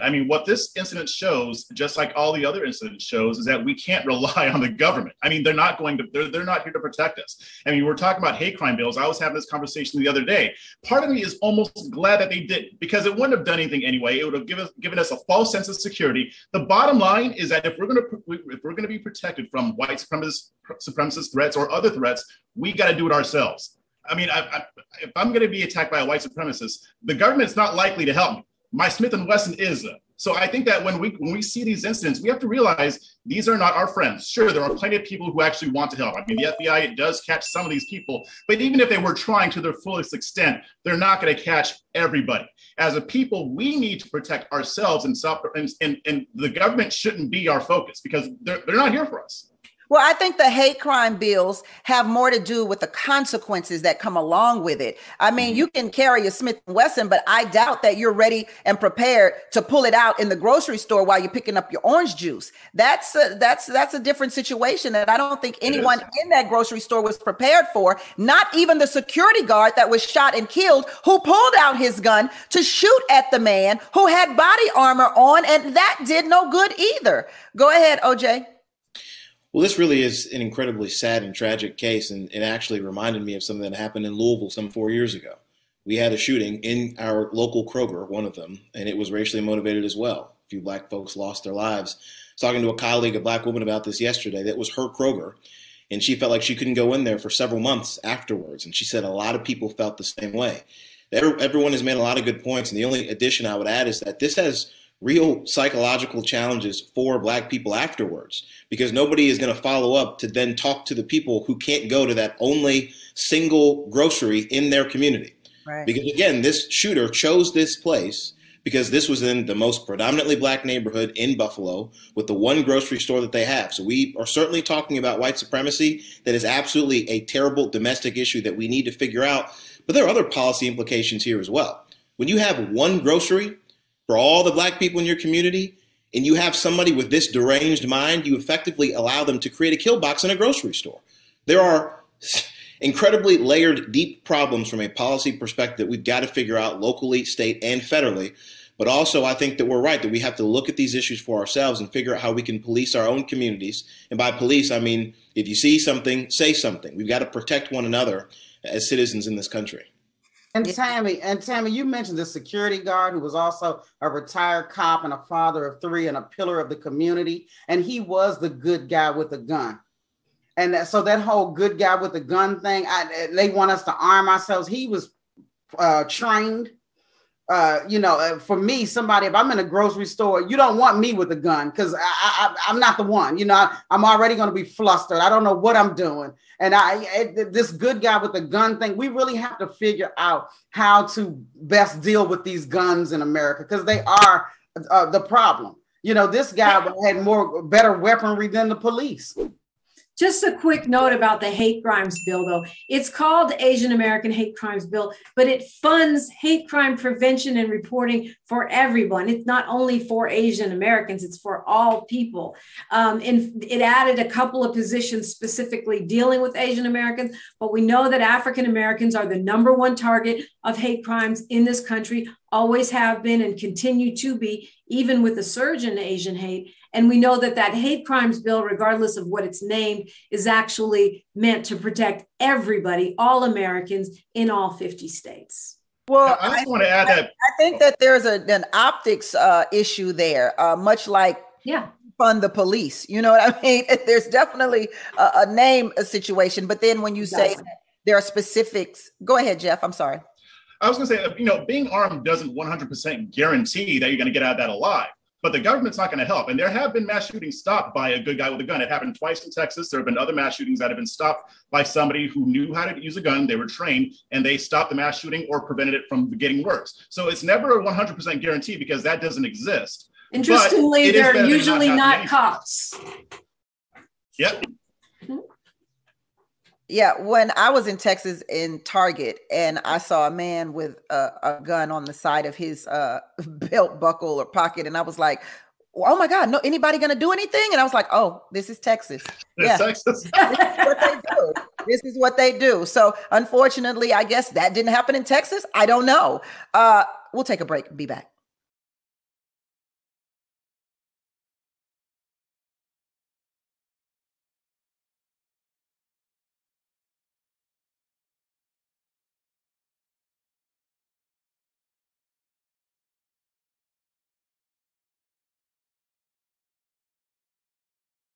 I mean, what this incident shows, just like all the other incidents shows, is that we can't rely on the government. I mean, they're not here to protect us. I mean, we're talking about hate crime bills. I was having this conversation the other day. Part of me is almost glad that they did, because it wouldn't have done anything anyway. It would have given us a false sense of security. The bottom line is that if we're going to be protected from white supremacist threats or other threats, we got to do it ourselves. I mean, if I'm going to be attacked by a white supremacist, the government's not likely to help me. My Smith & Wesson is, though. So I think that when we see these incidents, we have to realize these are not our friends. Sure, there are plenty of people who actually want to help. I mean, the FBI does catch some of these people, but even if they were trying to their fullest extent, they're not going to catch everybody. As a people, we need to protect ourselves, and the government shouldn't be our focus, because they're not here for us. Well, I think the hate crime bills have more to do with the consequences that come along with it. I mean, you can carry a Smith & Wesson, but I doubt that you're ready and prepared to pull it out in the grocery store while you're picking up your orange juice. That's a different situation that I don't think anyone in that grocery store was prepared for. Not even the security guard that was shot and killed, who pulled out his gun to shoot at the man who had body armor on, and that did no good either. Go ahead, OJ. Well, this really is an incredibly sad and tragic case, and it actually reminded me of something that happened in Louisville some 4 years ago. We had a shooting in our local Kroger, one of them, and it was racially motivated as well. A few black folks lost their lives. I was talking to a colleague, a black woman, about this yesterday. That was her Kroger, and she felt like she couldn't go in there for several months afterwards, and she said a lot of people felt the same way. Everyone has made a lot of good points, and the only addition I would add is that this has real psychological challenges for black people afterwards, because nobody is going to follow up to then talk to the people who can't go to that only single grocery in their community. Right. Because again, this shooter chose this place because this was in the most predominantly black neighborhood in Buffalo with the one grocery store that they have. So we are certainly talking about white supremacy. That is absolutely a terrible domestic issue that we need to figure out. But there are other policy implications here as well. When you have one grocery for all the black people in your community, and you have somebody with this deranged mind, you effectively allow them to create a kill box in a grocery store. There are incredibly layered, deep problems from a policy perspective that we've got to figure out locally, state, and federally. But also, I think that we're right, that we have to look at these issues for ourselves and figure out how we can police our own communities. And by police, I mean, if you see something, say something. We've got to protect one another as citizens in this country. And Tammi, you mentioned the security guard who was also a retired cop and a father of three and a pillar of the community. And he was the good guy with a gun. And so that whole good guy with the gun thing, they want us to arm ourselves. He was trained. For me, somebody, if I'm in a grocery store, you don't want me with a gun because I'm not the one. I'm already going to be flustered. I don't know what I'm doing. And this good guy with the gun thing, we really have to figure out how to best deal with these guns in America, because they are the problem. This guy had better weaponry than the police. Just a quick note about the hate crimes bill, though. It's called the Asian American Hate Crimes Bill, but it funds hate crime prevention and reporting for everyone. It's not only for Asian Americans, it's for all people. And it added a couple of positions specifically dealing with Asian Americans, but we know that African Americans are the #1 target of hate crimes in this country, always have been and continue to be, even with the surge in Asian hate. And we know that hate crimes bill, regardless of what it's named, is actually meant to protect everybody, all Americans in all 50 states. Well, I just want to add that I think that there's an optics issue there, much like fund the police. You know what I mean? There's definitely a name situation, but then when you say that there are specifics, go ahead, Jeff. I'm sorry. I was going to say, being armed doesn't 100% guarantee that you're going to get out of that alive. But the government's not going to help. And there have been mass shootings stopped by a good guy with a gun. It happened twice in Texas. There have been other mass shootings that have been stopped by somebody who knew how to use a gun. They were trained and they stopped the mass shooting or prevented it from getting worse. So it's never a 100% guarantee because that doesn't exist. Interestingly, they're usually not cops. Yep. Yeah, when I was in Texas in Target and I saw a man with a gun on the side of his belt buckle or pocket, and I was like, oh my God, no, anybody gonna do anything? And I was like, oh, this is Texas. Texas. This is what they do. This is what they do. So unfortunately, I guess that didn't happen in Texas. I don't know. We'll take a break and be back.